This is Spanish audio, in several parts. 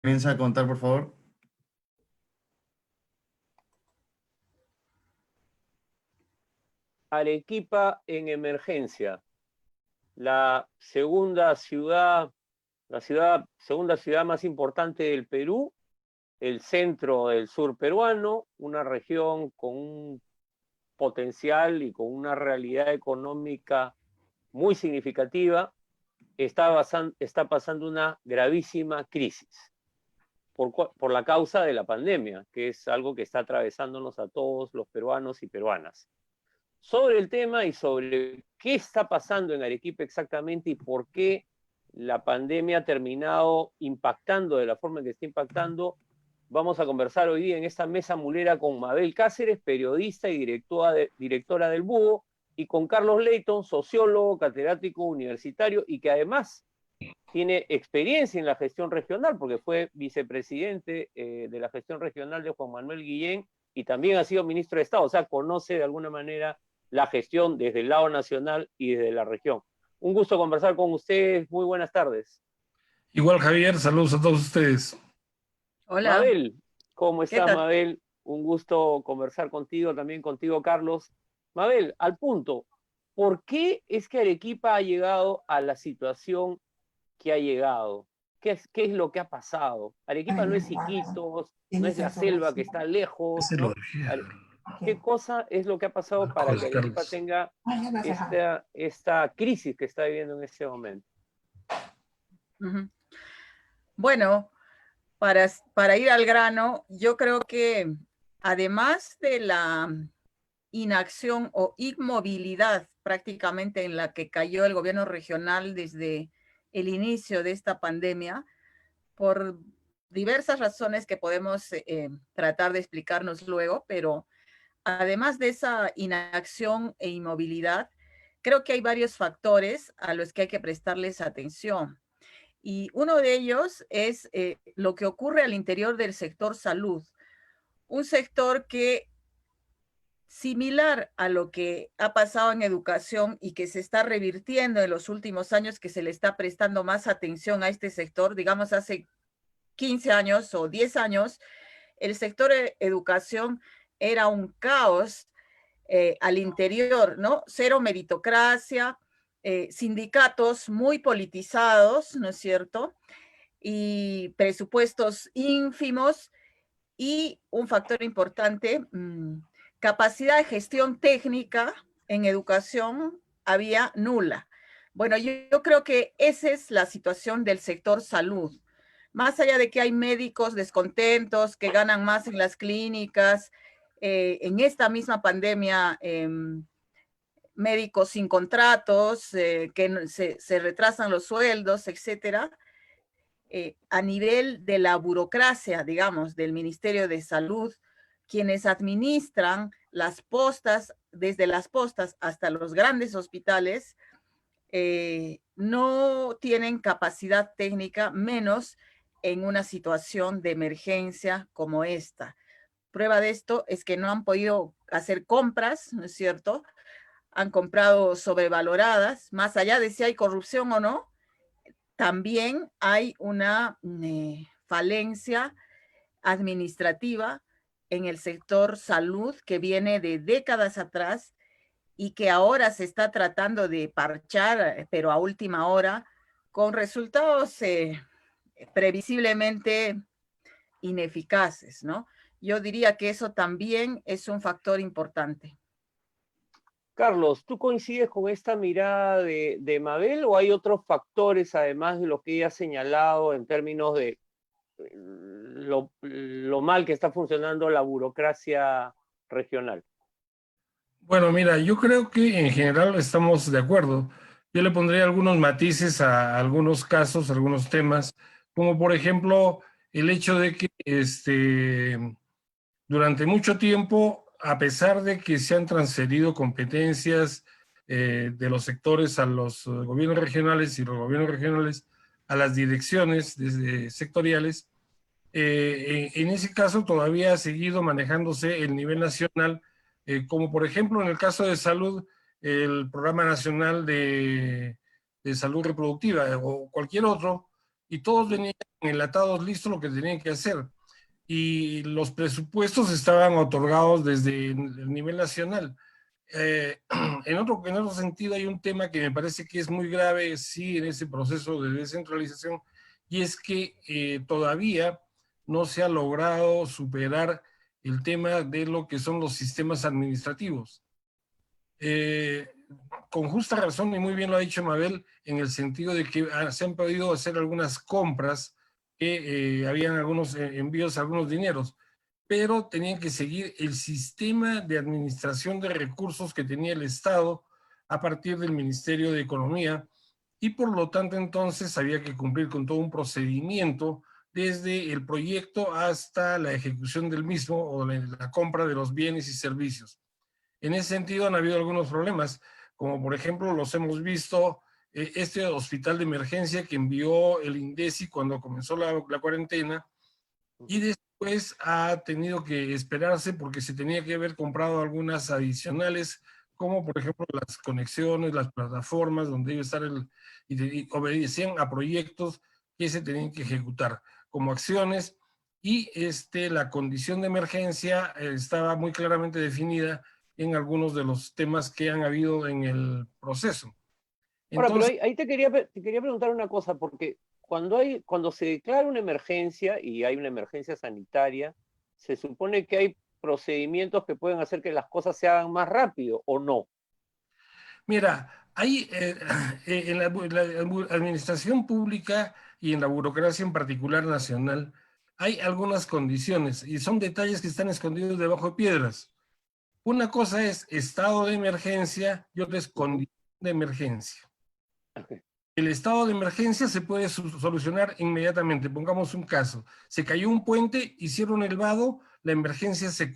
Comienza a contar, por favor. Arequipa en emergencia, la segunda ciudad, segunda ciudad más importante del Perú, el centro del sur peruano, una región con un potencial y con una realidad económica muy significativa, está pasando una gravísima crisis por la causa de la pandemia, que es algo que está atravesándonos a todos los peruanos y peruanas. Sobre el tema y sobre qué está pasando en Arequipa exactamente y por qué la pandemia ha terminado impactando de la forma en que está impactando, vamos a conversar hoy día en esta mesa mulera con Mabel Cáceres, periodista y directora del Búho, y con Carlos Leyton, sociólogo, catedrático universitario y que además tiene experiencia en la gestión regional, porque fue vicepresidente de la gestión regional de Juan Manuel Guillén y también ha sido ministro de Estado, o sea, conoce de alguna manera la gestión desde el lado nacional y desde la región. Un gusto conversar con ustedes, muy buenas tardes. Igual, Javier, saludos a todos ustedes. Hola, Mabel, ¿cómo ¿qué estás, tal? Mabel? Un gusto conversar contigo, también contigo, Carlos. Mabel, al punto, ¿por qué es que Arequipa ha llegado a la situación que ha llegado? ¿Qué es lo que ha pasado? Arequipa no es Iquitos, no es la selva que está lejos, Ese lo ¿no? decía. ¿Qué cosa es lo que ha pasado para que Arequipa Carlos. tenga esta crisis que está viviendo en este momento? Ujú. Bueno, para ir al grano, yo creo que además de la inacción o inmovilidad prácticamente en la que cayó el gobierno regional desde el inicio de esta pandemia, por diversas razones que podemos tratar de explicarnos luego, pero además de esa inacción e inmovilidad, creo que hay varios factores a los que hay que prestarles atención. Y uno de ellos es lo que ocurre al interior del sector salud, un sector que, similar a lo que ha pasado en educación y que se está revirtiendo en los últimos años, que se le está prestando más atención a este sector, digamos hace 15 años o 10 años, el sector de educación era un caos al interior, ¿no? Cero meritocracia, sindicatos muy politizados, ¿no es cierto? Y presupuestos ínfimos y un factor importante, capacidad de gestión técnica en educación había nula. Bueno, yo creo que esa es la situación del sector salud. Más allá de que hay médicos descontentos que ganan más en las clínicas, en esta misma pandemia, médicos sin contratos, que se retrasan los sueldos, etcétera. A nivel de la burocracia, digamos, del Ministerio de Salud, quienes administran las postas, desde las postas hasta los grandes hospitales, no tienen capacidad técnica, menos en una situación de emergencia como esta. Prueba de esto es que no han podido hacer compras, ¿no es cierto? Han comprado sobrevaloradas, más allá de si hay corrupción o no, también hay una falencia administrativa en el sector salud que viene de décadas atrás y que ahora se está tratando de parchar, pero a última hora, con resultados previsiblemente ineficaces, ¿no? Yo diría que eso también es un factor importante. Carlos, ¿tú coincides con esta mirada de Mabel o hay otros factores, además de lo que ella ha señalado en términos de lo mal que está funcionando la burocracia regional? Bueno, mira, yo creo que en general estamos de acuerdo. Yo le pondría algunos matices a algunos casos, a algunos temas, como por ejemplo el hecho de que durante mucho tiempo, a pesar de que se han transferido competencias de los sectores a los gobiernos regionales y los gobiernos regionales a las direcciones sectoriales, en ese caso todavía ha seguido manejándose el nivel nacional, como por ejemplo en el caso de salud, el Programa Nacional de Salud Reproductiva o cualquier otro, y todos venían enlatados listos lo que tenían que hacer. Y los presupuestos estaban otorgados desde el nivel nacional. En otro sentido hay un tema que me parece que es muy grave, sí, en ese proceso de descentralización, y es que todavía no se ha logrado superar el tema de lo que son los sistemas administrativos. Con justa razón, y muy bien lo ha dicho Mabel, en el sentido de que se han podido hacer algunas compras, que habían algunos envíos, algunos dineros, pero tenían que seguir el sistema de administración de recursos que tenía el Estado a partir del Ministerio de Economía, y por lo tanto entonces había que cumplir con todo un procedimiento desde el proyecto hasta la ejecución del mismo o la compra de los bienes y servicios. En ese sentido han habido algunos problemas, como por ejemplo los hemos visto, este hospital de emergencia que envió el INDECI cuando comenzó la cuarentena, y después ha tenido que esperarse porque se tenía que haber comprado algunas adicionales, como por ejemplo las conexiones, las plataformas donde iba a estar y obedecían a proyectos que se tenían que ejecutar como acciones, y la condición de emergencia estaba muy claramente definida en algunos de los temas que han habido en el proceso. Ahora, pero Entonces, ahí te quería preguntar una cosa, porque cuando se declara una emergencia y hay una emergencia sanitaria, se supone que hay procedimientos que pueden hacer que las cosas se hagan más rápido, ¿o no? mira, hay en la administración pública y en la burocracia en particular nacional, hay algunas condiciones y son detalles que están escondidos debajo de piedras. Una cosa es estado de emergencia y otra es condición de emergencia. Ok. El estado de emergencia se puede solucionar inmediatamente. Pongamos un caso. Se cayó un puente, hicieron el vado, la emergencia se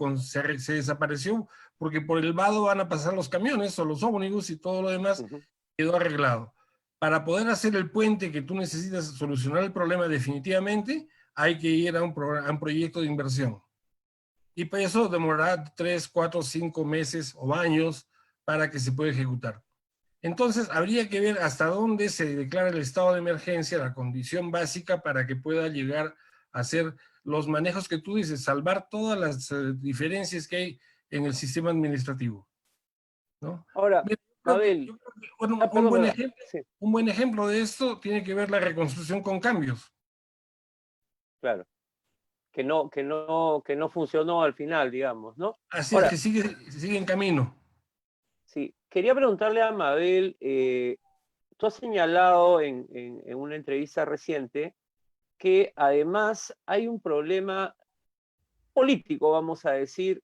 desapareció porque por el vado van a pasar los camiones o los ómnibus y todo lo demás Ujú. quedó arreglado. Para poder hacer el puente que tú necesitas solucionar el problema definitivamente, hay que ir a un proyecto de inversión. Y para eso demorará 3, 4, 5 meses o años para que se pueda ejecutar. Entonces, habría que ver hasta dónde se declara el estado de emergencia, la condición básica para que pueda llegar a hacer los manejos que tú dices, salvar todas las diferencias que hay en el sistema administrativo, ¿no? Ahora, Mira, Mabel, yo creo que, bueno, perdón, perdón. Sí, un buen ejemplo de esto tiene que ver la reconstrucción con cambios. claro, que no funcionó al final, digamos, ¿no? Así es Ahora, que sigue en camino. sí, quería preguntarle a Mabel, tú has señalado en una entrevista reciente que además hay un problema político, vamos a decir,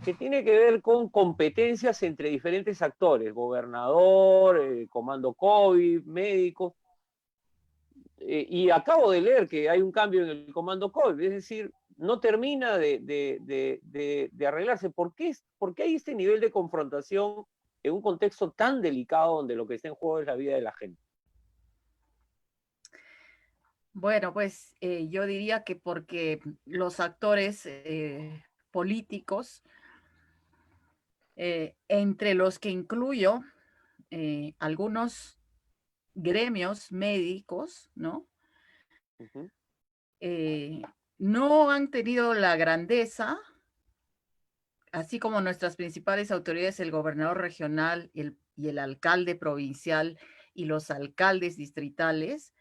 que tiene que ver con competencias entre diferentes actores, gobernador, comando COVID, médicos, y acabo de leer que hay un cambio en el comando COVID, es decir, no termina de arreglarse. ¿Por qué hay este nivel de confrontación en un contexto tan delicado donde lo que está en juego es la vida de la gente? Bueno, pues yo diría que porque los actores políticos, entre los que incluyo algunos gremios médicos, ¿no? Ujú. Eh, no han tenido la grandeza, así como nuestras principales autoridades, el gobernador regional y el alcalde provincial y los alcaldes distritales,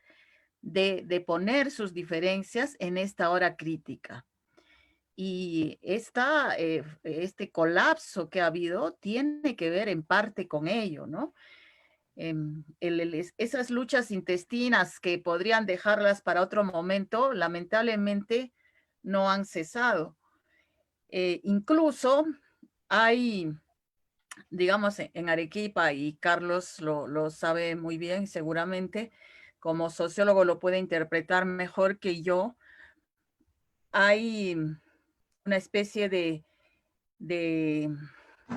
de poner sus diferencias en esta hora crítica. Y este colapso que ha habido tiene que ver en parte con ello, ¿no? Esas luchas intestinas que podrían dejarlas para otro momento, lamentablemente no han cesado. Incluso hay, digamos, en Arequipa, y Carlos lo sabe muy bien seguramente, como sociólogo lo puede interpretar mejor que yo, hay una especie de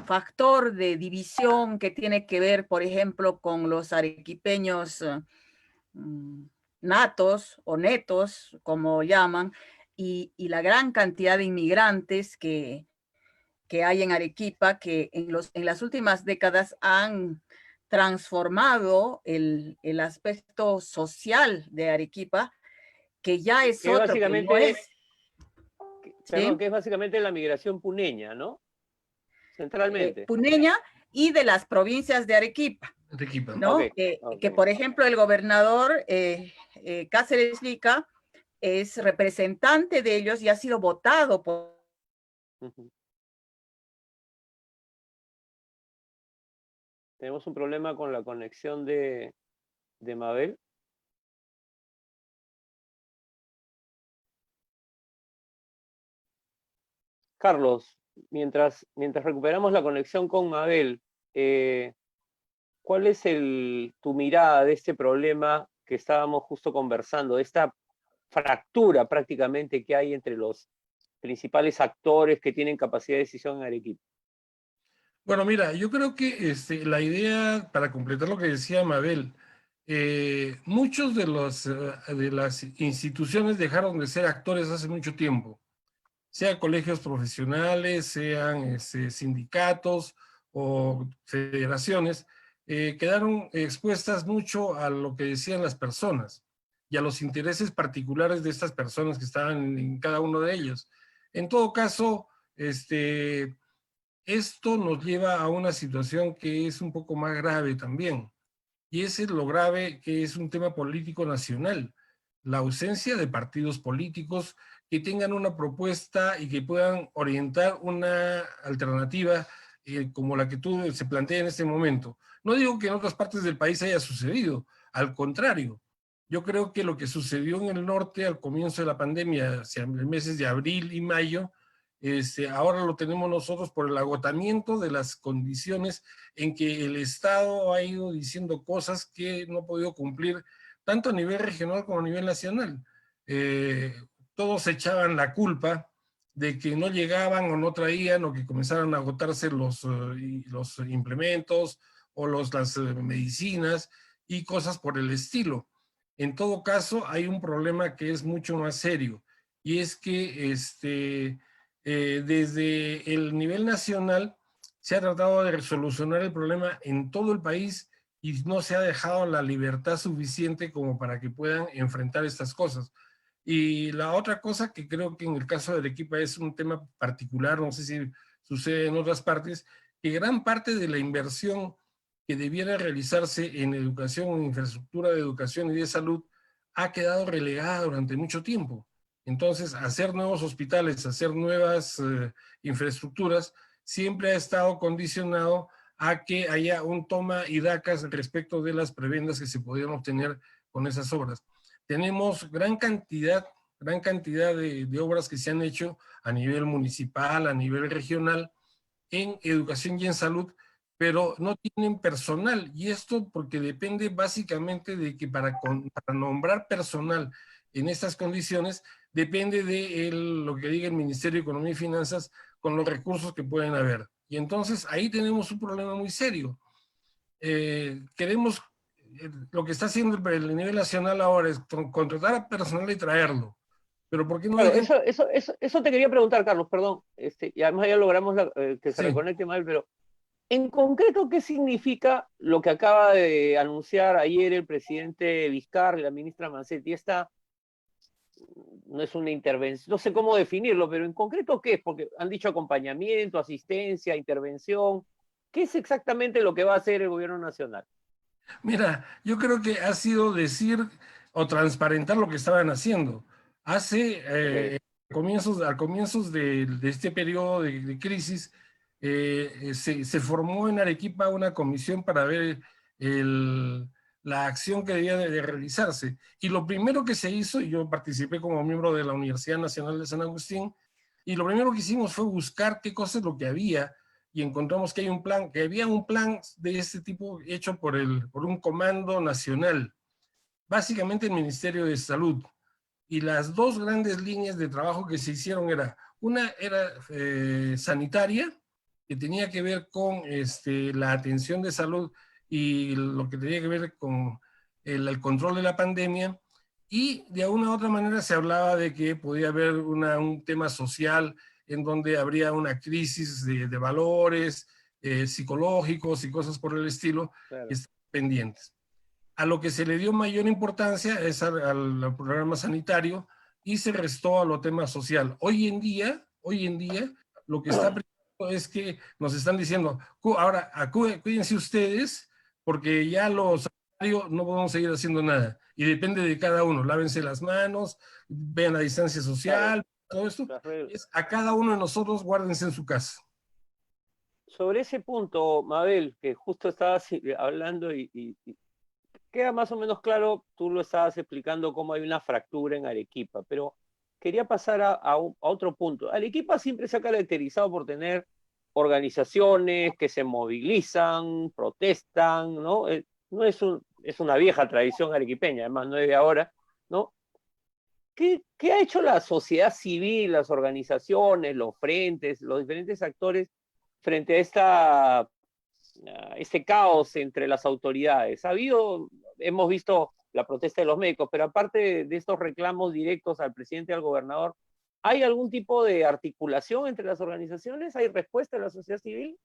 factor de división que tiene que ver, por ejemplo, con los arequipeños natos o netos, como llaman, y la gran cantidad de inmigrantes que hay en Arequipa, que en las últimas décadas han transformado el aspecto social de Arequipa, que ya es Que otro, que no es, perdón, ¿sí? que es básicamente la migración puneña, ¿no? Centralmente. Puneña y de las provincias de Arequipa, Arequipa. ¿no? Ok, ok. Que por ejemplo, el gobernador Cáceres Lica es representante de ellos y ha sido votado por... Ujú. Tenemos un problema con la conexión de Mabel. Carlos, mientras recuperamos la conexión con Mabel, ¿cuál es tu mirada de este problema que estábamos justo conversando, de esta fractura prácticamente que hay entre los principales actores que tienen capacidad de decisión en Arequipa? Bueno, mira, yo creo que la idea, para completar lo que decía Mabel, muchos de las instituciones dejaron de ser actores hace mucho tiempo, sea colegios profesionales, sean sindicatos o federaciones, quedaron expuestas mucho a lo que decían las personas y a los intereses particulares de estas personas que estaban en cada uno de ellos. En todo caso, esto nos lleva a una situación que es un poco más grave también, y ese es lo grave, que es un tema político nacional, la ausencia de partidos políticos que tengan una propuesta y que puedan orientar una alternativa como la que tú se plantea en este momento. No digo que en otras partes del país haya sucedido, al contrario. Yo creo que lo que sucedió en el norte al comienzo de la pandemia, hacia los meses de abril y mayo, ahora lo tenemos nosotros por el agotamiento de las condiciones en que el Estado ha ido diciendo cosas que no ha podido cumplir tanto a nivel regional como a nivel nacional. Todos echaban la culpa de que no llegaban o no traían o que comenzaron a agotarse los implementos o las medicinas y cosas por el estilo. En todo caso, hay un problema que es mucho más serio, y es que desde el nivel nacional se ha tratado de solucionar el problema en todo el país y no se ha dejado la libertad suficiente como para que puedan enfrentar estas cosas. Y la otra cosa que creo que en el caso de Arequipa es un tema particular, no sé si sucede en otras partes, que gran parte de la inversión que debiera realizarse en educación, en infraestructura de educación y de salud, ha quedado relegada durante mucho tiempo. Entonces, hacer nuevos hospitales, hacer nuevas infraestructuras, siempre ha estado condicionado a que haya un toma y dacas respecto de las prebendas que se podían obtener con esas obras. Tenemos gran cantidad de obras que se han hecho a nivel municipal, a nivel regional, en educación y en salud, pero no tienen personal, y esto porque depende básicamente de que para nombrar personal en estas condiciones, depende de lo que diga el Ministerio de Economía y Finanzas con los recursos que pueden haber. Y entonces ahí tenemos un problema muy serio. Queremos, lo que está haciendo el nivel nacional ahora es contratar a personal y traerlo. Pero ¿por qué no Claro, dejan? eso te quería preguntar, Carlos, perdón. Y además ya logramos que se Sí. reconecte Mabel, pero en concreto, ¿qué significa lo que acaba de anunciar ayer el presidente Vizcarra y la ministra Mancetti? Esta no es una intervención, no sé cómo definirlo, pero en concreto, ¿qué es? Porque han dicho acompañamiento, asistencia, intervención. ¿Qué es exactamente lo que va a hacer el gobierno nacional? Mira, yo creo que ha sido decir o transparentar lo que estaban haciendo. Hace Okay. a comienzos de este periodo de crisis, se formó en Arequipa una comisión para ver la acción que debía de realizarse. Y lo primero que se hizo, y yo participé como miembro de la Universidad Nacional de San Agustín, y lo primero que hicimos fue buscar qué cosa es lo que había, y encontramos que había un plan de este tipo hecho por un comando nacional, básicamente el Ministerio de Salud. Y las dos grandes líneas de trabajo que se hicieron una era sanitaria, que tenía que ver con la atención de salud y lo que tenía que ver con el control de la pandemia, y de una u otra manera se hablaba de que podía haber un tema social en donde habría una crisis de valores, psicológicos y cosas por el estilo, Claro. que están pendientes. A lo que se le dio mayor importancia es al programa sanitario y se restó a lo tema social. Hoy en día, lo que está es que nos están diciendo, ahora cuídense ustedes, porque ya los sanitarios no podemos seguir haciendo nada. Y depende de cada uno. Lávense las manos, vean la distancia social, todo esto. Es a cada uno de nosotros, guárdense en su casa. Sobre ese punto, Mabel, que justo estabas hablando y queda más o menos claro, tú lo estabas explicando cómo hay una fractura en Arequipa, pero quería pasar a otro punto. Arequipa siempre se ha caracterizado por tener organizaciones que se movilizan, protestan, ¿no? No es una vieja tradición arequipeña, además no es de ahora, ¿no? ¿Qué ha hecho la sociedad civil, las organizaciones, los frentes, los diferentes actores frente a este caos entre las autoridades? Hemos visto la protesta de los médicos, pero aparte de estos reclamos directos al presidente y al gobernador, ¿hay algún tipo de articulación entre las organizaciones? ¿Hay respuesta de la sociedad civil?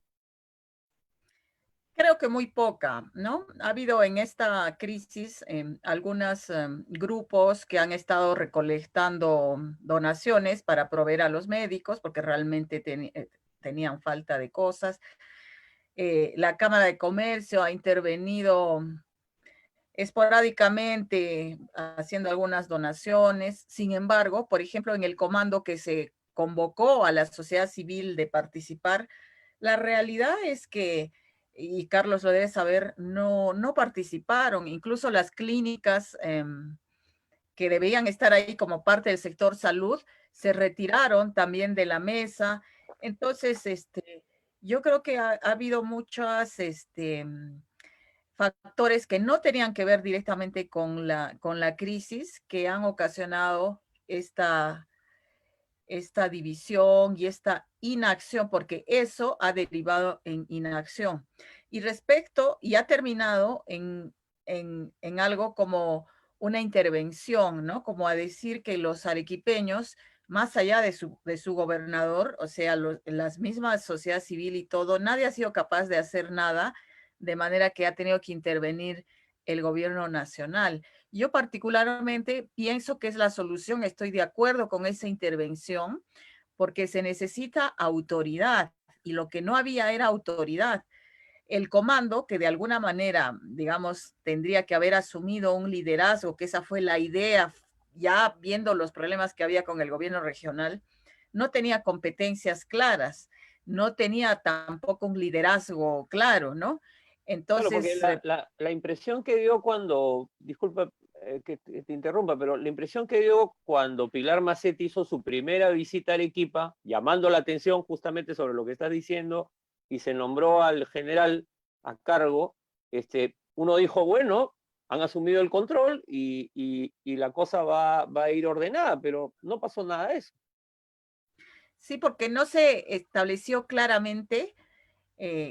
Creo que muy poca, ¿no? Ha habido en esta crisis algunos grupos que han estado recolectando donaciones para proveer a los médicos porque realmente tenían falta de cosas. La Cámara de Comercio ha intervenido esporádicamente haciendo algunas donaciones. Sin embargo, por ejemplo, en el comando que se convocó a la sociedad civil de participar, la realidad es que, y Carlos lo debe saber, no participaron. Incluso las clínicas que debían estar ahí como parte del sector salud se retiraron también de la mesa. Entonces, yo creo que ha habido muchas factores que no tenían que ver directamente con la crisis que han ocasionado esta división y esta inacción, porque eso ha derivado en inacción. Y ha terminado en algo como una intervención, ¿no? Como a decir que los arequipeños, más allá de su gobernador, o sea, las mismas sociedad civil y todo, nadie ha sido capaz de hacer nada, de manera que ha tenido que intervenir el gobierno nacional. Yo particularmente pienso que es la solución, estoy de acuerdo con esa intervención, porque se necesita autoridad, y lo que no había era autoridad. El comando, que de alguna manera, digamos, tendría que haber asumido un liderazgo, que esa fue la idea, ya viendo los problemas que había con el gobierno regional, no tenía competencias claras, no tenía tampoco un liderazgo claro, ¿no? Entonces, claro, porque la impresión que dio cuando, disculpa que te interrumpa, pero la impresión que dio cuando Pilar Macetti hizo su primera visita a Arequipa, llamando la atención justamente sobre lo que estás diciendo, y se nombró al general a cargo, uno dijo, bueno, han asumido el control y la cosa va a ir ordenada, pero no pasó nada de eso. sí, porque no se estableció claramente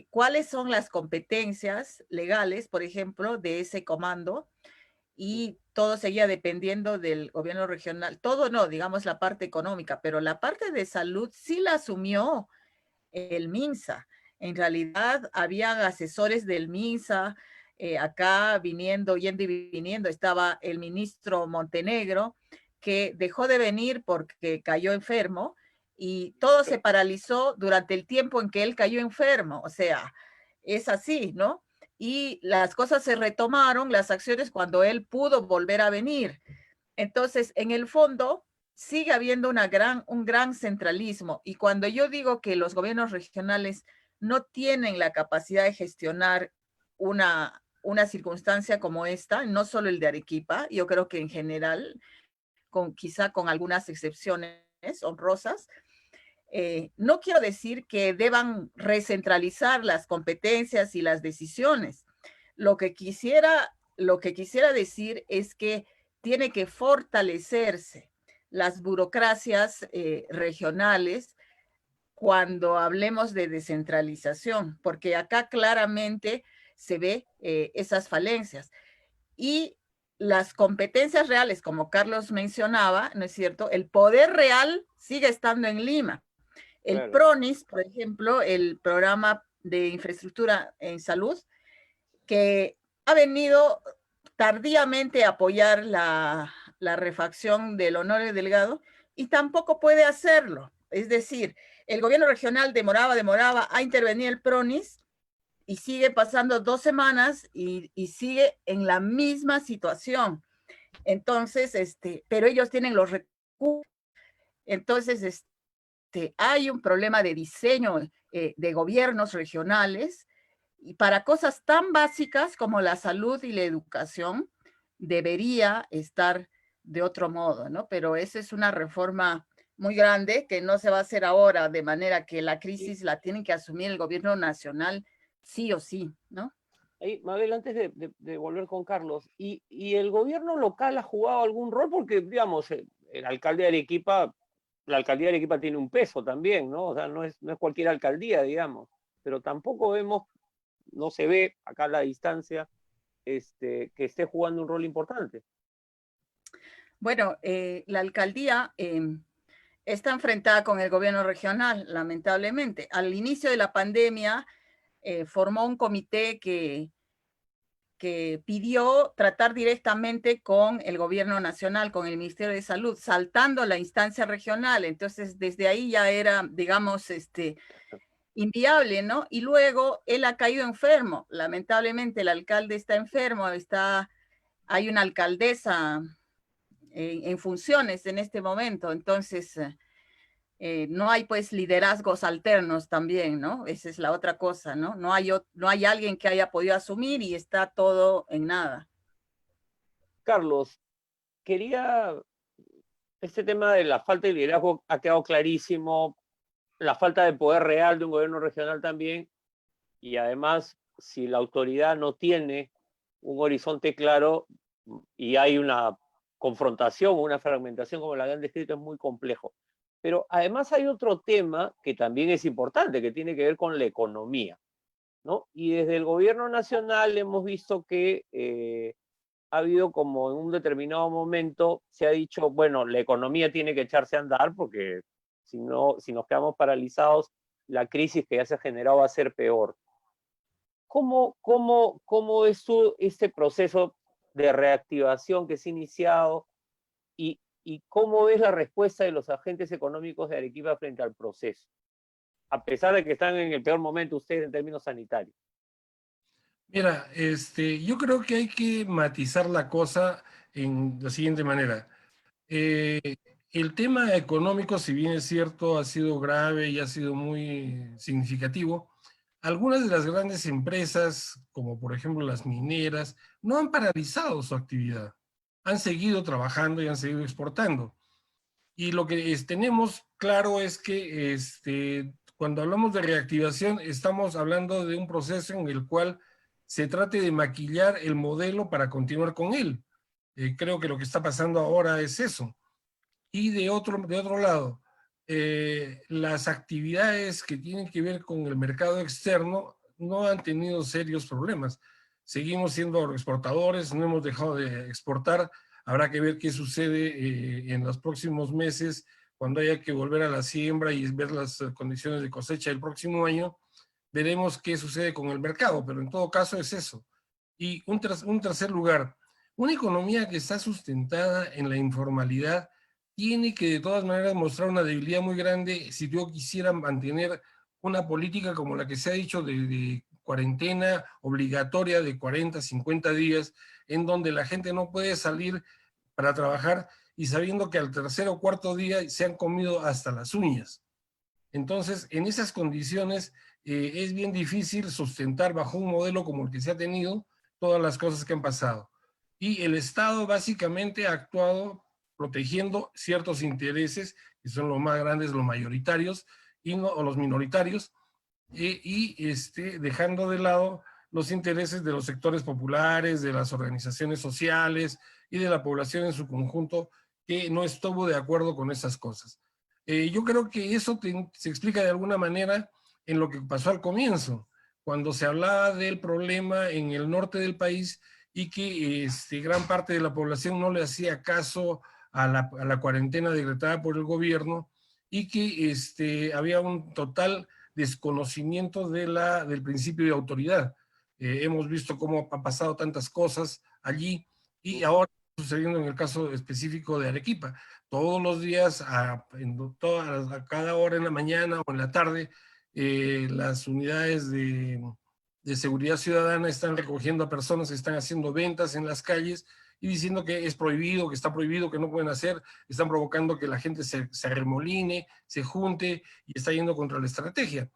cuáles son las competencias legales, por ejemplo, de ese comando, y todo seguía dependiendo del gobierno regional. Todo no, digamos la parte económica, pero la parte de salud sí la asumió el MINSA. En realidad, había asesores del MINSA acá viniendo, yendo y viniendo. Estaba el ministro Montenegro, que dejó de venir porque cayó enfermo, y todo se paralizó durante el tiempo en que él cayó enfermo. O sea, es así, ¿no? Y las cosas se retomaron, las acciones, cuando él pudo volver a venir. Entonces, en el fondo, sigue habiendo un gran centralismo. Y cuando yo digo que los gobiernos regionales no tienen la capacidad de gestionar una circunstancia como esta, no solo el de Arequipa, yo creo que en general, quizá con algunas excepciones honrosas, no quiero decir que deban recentralizar las competencias y las decisiones. Lo que quisiera decir es que tiene que fortalecerse las burocracias regionales cuando hablemos de descentralización, porque acá claramente se ve esas falencias. Y las competencias reales, como Carlos mencionaba, ¿no es cierto? El poder real sigue estando en Lima. El PRONIS, por ejemplo, el Programa de Infraestructura en Salud, que ha venido tardíamente a apoyar la refacción del Honorio Delgado y tampoco puede hacerlo. Es decir, el gobierno regional demoraba a intervenir el PRONIS y sigue pasando 2 semanas y sigue en la misma situación. Entonces, pero ellos tienen los recursos. Entonces, hay un problema de diseño de gobiernos regionales y para cosas tan básicas como la salud y la educación debería estar de otro modo, ¿no? Pero esa es una reforma muy grande que no se va a hacer ahora, de manera que la crisis la tienen que asumir el gobierno nacional sí o sí, ¿no? Ahí, Mabel, antes de volver con Carlos, ¿y el gobierno local ha jugado algún rol? Porque, digamos, el alcalde de Arequipa, la alcaldía de Arequipa tiene un peso también, ¿no? O sea, no es cualquier alcaldía, digamos, pero tampoco vemos, no se ve acá a la distancia, que esté jugando un rol importante. Bueno, la alcaldía está enfrentada con el gobierno regional, lamentablemente. Al inicio de la pandemia formó un comité que pidió tratar directamente con el gobierno nacional, con el Ministerio de Salud, saltando la instancia regional. Entonces, desde ahí ya era, digamos, inviable, ¿no? Y luego él ha caído enfermo. Lamentablemente, el alcalde está enfermo, hay una alcaldesa en funciones en este momento. Entonces, no hay pues liderazgos alternos también, ¿no? Esa es la otra cosa, ¿no? No hay alguien que haya podido asumir y está todo en nada. Carlos, quería, este tema de la falta de liderazgo ha quedado clarísimo, la falta de poder real de un gobierno regional también, y además, si la autoridad no tiene un horizonte claro y hay una confrontación, una fragmentación como la que han descrito, es muy complejo. Pero además hay otro tema que también es importante, que tiene que ver con la economía, ¿no? Y desde el gobierno nacional hemos visto que ha habido como en un determinado momento se ha dicho, bueno, la economía tiene que echarse a andar porque si no, si nos quedamos paralizados, la crisis que ya se ha generado va a ser peor. ¿Cómo es este proceso de reactivación que se ha iniciado y cómo ves la respuesta de los agentes económicos de Arequipa frente al proceso? A pesar de que están en el peor momento ustedes en términos sanitarios. Mira, yo creo que hay que matizar la cosa en la siguiente manera. Eh, el tema económico, si bien es cierto, ha sido grave y ha sido muy significativo, algunas de las grandes empresas, como por ejemplo las mineras, no han paralizado su actividad. Han seguido trabajando y han seguido exportando. Y lo que tenemos claro es que cuando hablamos de reactivación, estamos hablando de un proceso en el cual se trate de maquillar el modelo para continuar con él. Creo que lo que está pasando ahora es eso. Y de otro lado, las actividades que tienen que ver con el mercado externo no han tenido serios problemas. Seguimos siendo exportadores, no hemos dejado de exportar. Habrá que ver qué sucede en los próximos meses cuando haya que volver a la siembra y ver las condiciones de cosecha del próximo año. Veremos qué sucede con el mercado, pero en todo caso es eso. Y un tercer lugar, una economía que está sustentada en la informalidad tiene que de todas maneras mostrar una debilidad muy grande si yo quisiera mantener una política como la que se ha dicho de cuarentena obligatoria de 40, 50 días, en donde la gente no puede salir para trabajar y sabiendo que al tercer o cuarto día se han comido hasta las uñas. Entonces, en esas condiciones es bien difícil sustentar bajo un modelo como el que se ha tenido todas las cosas que han pasado. Y el Estado básicamente ha actuado protegiendo ciertos intereses, que son los más grandes, los mayoritarios, o los minoritarios, dejando de lado los intereses de los sectores populares, de las organizaciones sociales y de la población en su conjunto, que no estuvo de acuerdo con esas cosas. Yo creo que eso se explica de alguna manera en lo que pasó al comienzo, cuando se hablaba del problema en el norte del país y que gran parte de la población no le hacía caso a la cuarentena decretada por el gobierno y que había un total desconocimiento del principio de autoridad. Hemos visto cómo han pasado tantas cosas allí y ahora está sucediendo en el caso específico de Arequipa. Todos los días, a cada hora en la mañana o en la tarde, las unidades de seguridad ciudadana están recogiendo a personas que están haciendo ventas en las calles y diciendo que es prohibido, que está prohibido, que no pueden hacer, están provocando que la gente se arremoline, se junte y está yendo contra la estrategia.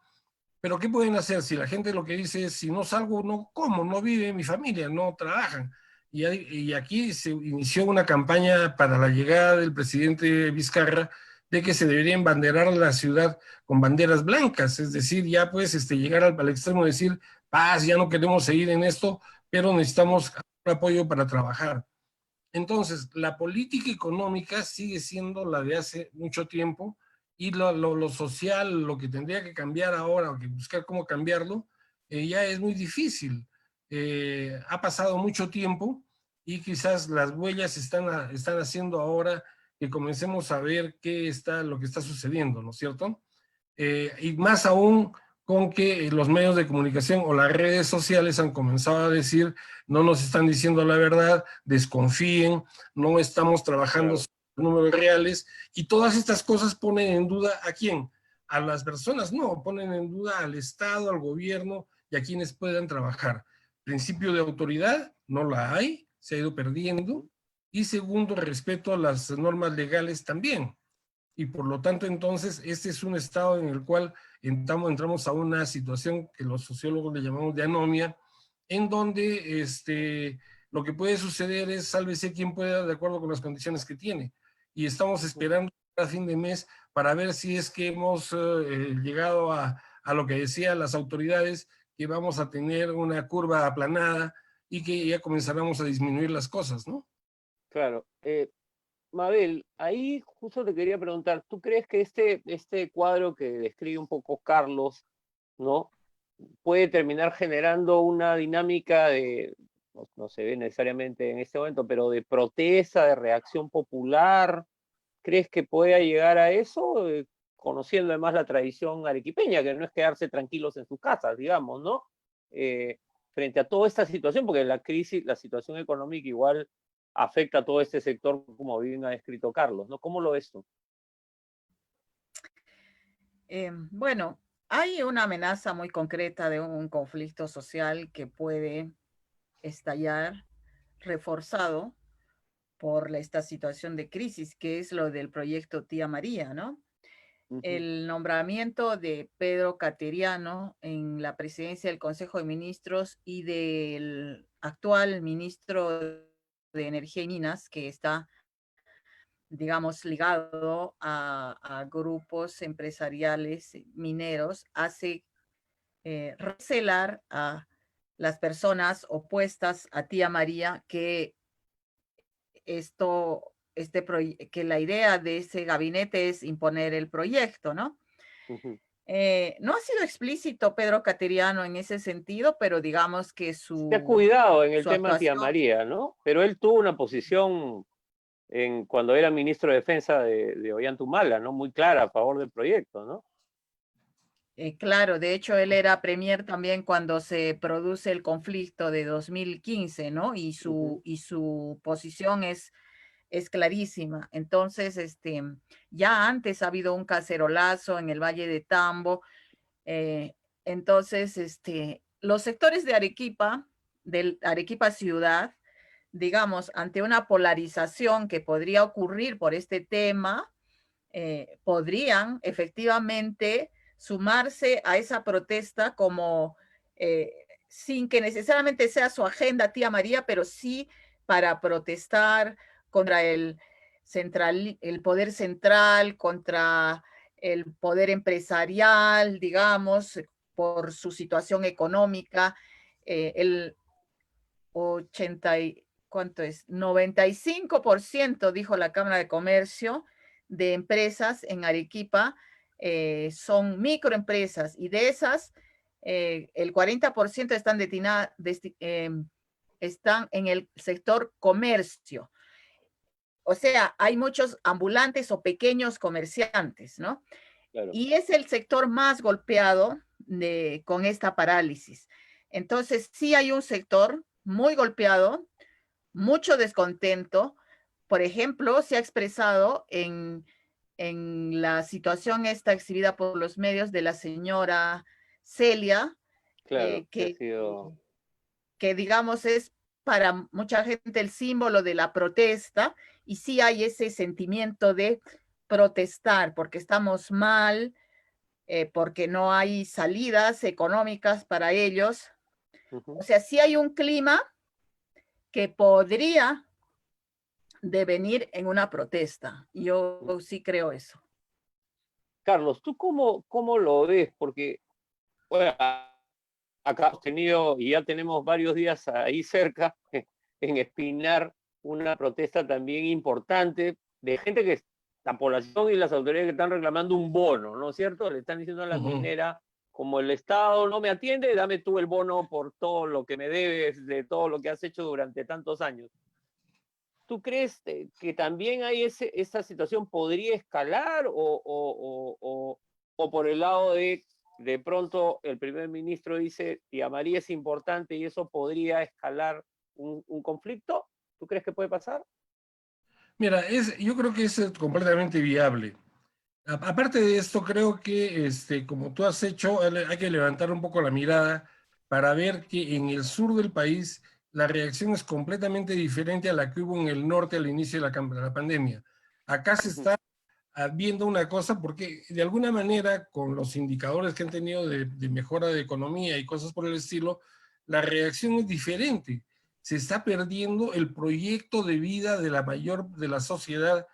Pero ¿qué pueden hacer si la gente lo que dice es, si no salgo, no como, no vive mi familia, no trabajan? Y aquí se inició una campaña para la llegada del presidente Vizcarra de que se debería embanderar la ciudad con banderas blancas, es decir, ya pues llegar al extremo de decir, paz, ya no queremos seguir en esto, pero necesitamos apoyo para trabajar. Entonces, la política económica sigue siendo la de hace mucho tiempo y lo social, lo que tendría que cambiar ahora o que buscar cómo cambiarlo, ya es muy difícil. Ha pasado mucho tiempo y quizás las huellas están haciendo ahora que comencemos a ver lo que está sucediendo, ¿no es cierto? Y más aún con que los medios de comunicación o las redes sociales han comenzado a decir, no nos están diciendo la verdad, desconfíen, no estamos trabajando sobre números reales, y todas estas cosas ponen en duda ¿a quién? A las personas, no, ponen en duda al Estado, al gobierno y a quienes puedan trabajar. Principio de autoridad, no la hay, se ha ido perdiendo, y segundo, respeto a las normas legales también. Y por lo tanto, entonces, este es un estado en el cual entramos a una situación que los sociólogos le llamamos de anomia, en donde lo que puede suceder es sálvese quien pueda de acuerdo con las condiciones que tiene. Y estamos esperando a fin de mes para ver si es que hemos llegado a lo que decían las autoridades, que vamos a tener una curva aplanada y que ya comenzaremos a disminuir las cosas, ¿no? Claro. Mabel, ahí justo te quería preguntar, ¿tú crees que este cuadro que describe un poco Carlos, ¿no? Puede terminar generando una dinámica no se ve necesariamente en este momento, pero de protesta, de reacción popular? ¿Crees que pueda llegar a eso? Conociendo además la tradición arequipeña, que no es quedarse tranquilos en sus casas, digamos, ¿no? Frente a toda esta situación, porque la crisis, la situación económica igual afecta a todo este sector, como bien ha descrito Carlos, ¿no? ¿Cómo lo ves tú? Bueno, hay una amenaza muy concreta de un conflicto social que puede estallar, reforzado por esta situación de crisis, que es lo del proyecto Tía María, ¿no? El nombramiento de Pedro Cateriano en la presidencia del Consejo de Ministros y del actual ministro de Energía y Minas, que está, digamos, ligado a grupos empresariales mineros, hace recelar a las personas opuestas a Tía María que que la idea de ese gabinete es imponer el proyecto, ¿no? No ha sido explícito Pedro Cateriano en ese sentido, pero digamos que Se ha cuidado en el tema Tía actuación... María, ¿no? Pero él tuvo una posición cuando era ministro de Defensa de Ollanta, ¿no? Muy clara a favor del proyecto, ¿no? Claro, de hecho él era premier también cuando se produce el conflicto de 2015, ¿no? Y su posición es clarísima. Entonces, ya antes ha habido un cacerolazo en el Valle de Tambo. Entonces, los sectores de Arequipa, del Arequipa ciudad, digamos, ante una polarización que podría ocurrir por este tema, podrían efectivamente sumarse a esa protesta como sin que necesariamente sea su agenda Tía María, pero sí para protestar contra el poder central, contra el poder empresarial, digamos, por su situación económica. El 95%, dijo la Cámara de Comercio, de empresas en Arequipa son microempresas, y de esas el 40% están en el sector comercio. O sea, hay muchos ambulantes o pequeños comerciantes, ¿no? Claro. y es el sector más golpeado con esta parálisis. Entonces, sí hay un sector muy golpeado, mucho descontento. Por ejemplo, se ha expresado en la situación esta exhibida por los medios de la señora Celia, Claro, que ha que, sido... que digamos es para mucha gente el símbolo de la protesta, y sí hay ese sentimiento de protestar porque estamos mal, porque no hay salidas económicas para ellos. Ujú. O sea, sí hay un clima que podría devenir en una protesta. Yo sí creo eso. Carlos, ¿tú cómo lo ves? Porque bueno, acá hemos tenido y ya tenemos varios días ahí cerca en Espinar una protesta también importante de gente que la población y las autoridades que están reclamando un bono, ¿no es cierto? Le están diciendo a la minera, como el Estado no me atiende, dame tú el bono por todo lo que me debes, de todo lo que has hecho durante tantos años. ¿Tú crees que también hay esa situación podría escalar o por el lado de pronto el primer ministro dice, Tía María es importante y eso podría escalar un conflicto? ¿Tú crees que puede pasar? Mira, yo creo que es completamente viable. Aparte de esto, creo que como tú has hecho, hay que levantar un poco la mirada para ver que en el sur del país la reacción es completamente diferente a la que hubo en el norte al inicio de la pandemia. Acá se está viendo una cosa porque de alguna manera con los indicadores que han tenido de mejora de economía y cosas por el estilo, la reacción es diferente. Se está perdiendo el proyecto de vida de la sociedad,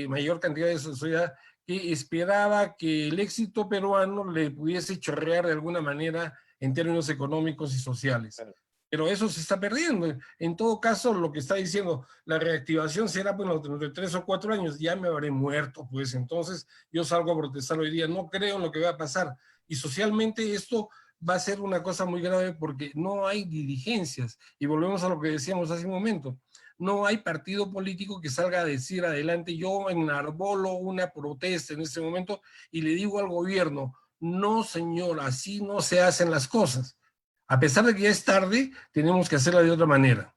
mayor cantidad de sociedad que esperaba que el éxito peruano le pudiese chorrear de alguna manera en términos económicos y sociales. Pero eso se está perdiendo. En todo caso, lo que está diciendo, la reactivación será bueno, dentro de 3 o 4 años, ya me habré muerto, pues entonces yo salgo a protestar hoy día, no creo en lo que va a pasar. Y socialmente esto va a ser una cosa muy grave porque no hay diligencias. Y volvemos a lo que decíamos hace un momento. No hay partido político que salga a decir adelante, yo enarbolo una protesta en este momento y le digo al gobierno, no señor, así no se hacen las cosas. A pesar de que ya es tarde, tenemos que hacerla de otra manera.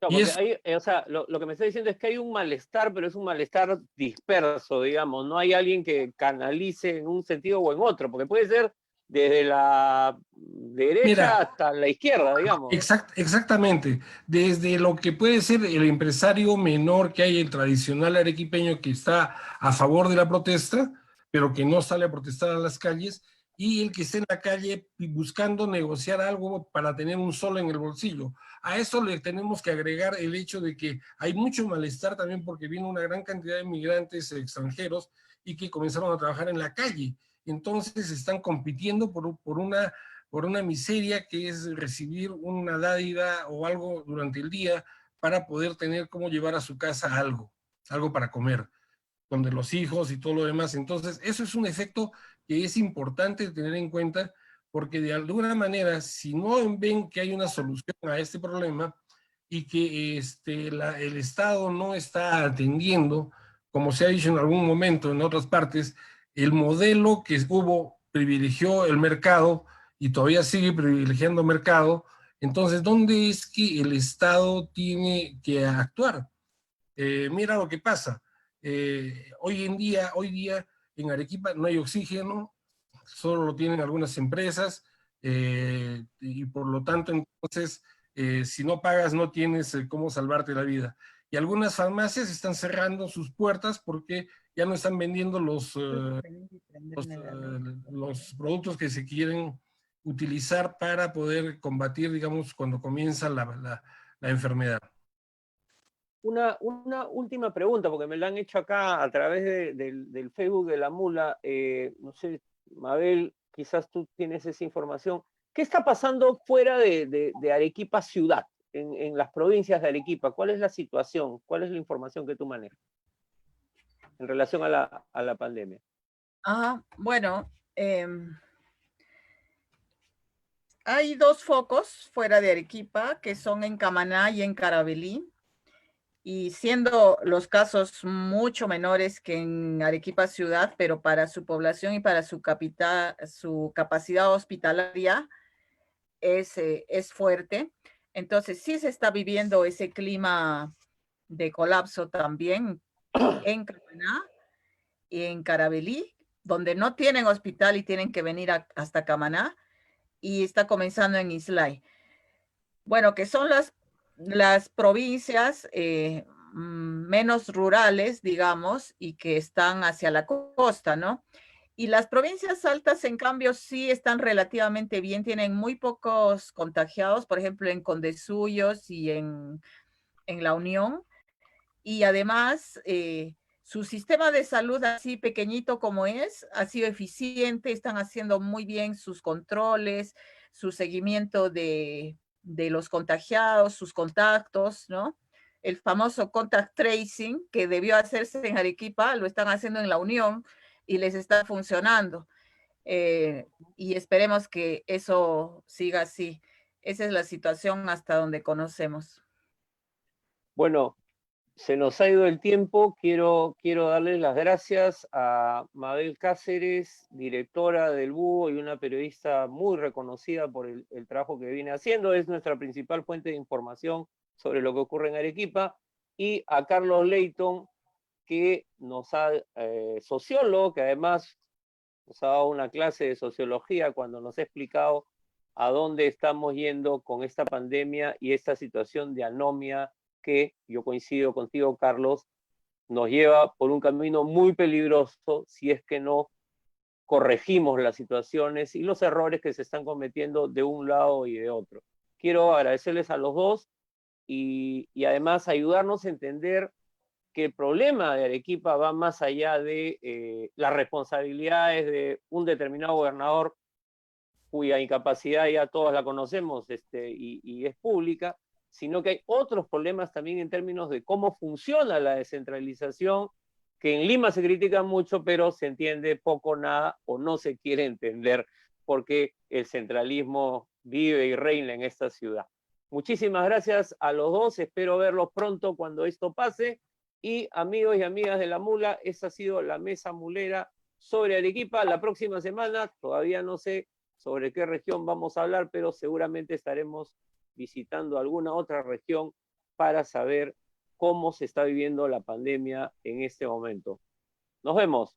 No, Y porque eso, hay, o sea, lo que me está diciendo es que hay un malestar, pero es un malestar disperso, digamos. No hay alguien que canalice en un sentido o en otro, porque puede ser desde la derecha mira, hasta la izquierda, digamos. exactamente, desde lo que puede ser el empresario menor que hay, el tradicional arequipeño que está a favor de la protesta, pero que no sale a protestar a las calles, y el que está en la calle buscando negociar algo para tener un sol en el bolsillo. A eso le tenemos que agregar el hecho de que hay mucho malestar también porque vino una gran cantidad de migrantes extranjeros y que comenzaron a trabajar en la calle. Entonces están compitiendo por una miseria que es recibir una dádiva o algo durante el día para poder tener cómo llevar a su casa algo para comer, donde los hijos y todo lo demás. Entonces, eso es un efecto que es importante tener en cuenta porque de alguna manera, si no ven que hay una solución a este problema y que el Estado no está atendiendo, como se ha dicho en algún momento en otras partes, el modelo que hubo privilegió el mercado y todavía sigue privilegiando mercado, entonces, ¿dónde es que el Estado tiene que actuar? Mira lo que pasa. Hoy día en Arequipa no hay oxígeno, solo lo tienen algunas empresas y por lo tanto entonces si no pagas no tienes cómo salvarte la vida. Y algunas farmacias están cerrando sus puertas porque ya no están vendiendo los productos que se quieren utilizar para poder combatir, digamos, cuando comienza la enfermedad. Una última pregunta, porque me la han hecho acá a través del Facebook de la Mula. No sé, Mabel, quizás tú tienes esa información. ¿Qué está pasando fuera de Arequipa ciudad, en las provincias de Arequipa? ¿Cuál es la situación? ¿Cuál es la información que tú manejas en relación a la pandemia? Bueno, hay 2 focos fuera de Arequipa, que son en Camaná y en Carabelí. y siendo los casos mucho menores que en Arequipa ciudad, pero para su población y para su capacidad hospitalaria es fuerte. Entonces sí se está viviendo ese clima de colapso también en Camaná y en Carabelí, donde no tienen hospital y tienen que venir hasta Camaná, y está comenzando en Islay. Bueno, que son las provincias menos rurales, digamos, y que están hacia la costa, ¿no? Y las provincias altas, en cambio, sí están relativamente bien, tienen muy pocos contagiados, por ejemplo, en Condesuyos y en La Unión, y además su sistema de salud, así pequeñito como es, ha sido eficiente, están haciendo muy bien sus controles, su seguimiento de los contagiados, sus contactos, ¿no? El famoso contact tracing que debió hacerse en Arequipa, lo están haciendo en La Unión y les está funcionando. Y esperemos que eso siga así. Esa es la situación hasta donde conocemos. Bueno, se nos ha ido el tiempo. Quiero darles las gracias a Mabel Cáceres, directora del Búho y una periodista muy reconocida por el trabajo que viene haciendo. Es nuestra principal fuente de información sobre lo que ocurre en Arequipa. Y a Carlos Leighton, que sociólogo, que además nos ha dado una clase de sociología cuando nos ha explicado a dónde estamos yendo con esta pandemia y esta situación de anomia que, yo coincido contigo, Carlos, nos lleva por un camino muy peligroso si es que no corregimos las situaciones y los errores que se están cometiendo de un lado y de otro. Quiero agradecerles a los dos y además ayudarnos a entender que el problema de Arequipa va más allá de las responsabilidades de un determinado gobernador cuya incapacidad ya todos la conocemos y es pública, sino que hay otros problemas también en términos de cómo funciona la descentralización, que en Lima se critica mucho, pero se entiende poco, nada, o no se quiere entender porque el centralismo vive y reina en esta ciudad. Muchísimas gracias a los dos, espero verlos pronto cuando esto pase. Y amigos y amigas de La Mula, esa ha sido la mesa mulera sobre Arequipa. La próxima semana, todavía no sé sobre qué región vamos a hablar, pero seguramente estaremos visitando alguna otra región para saber cómo se está viviendo la pandemia en este momento. Nos vemos.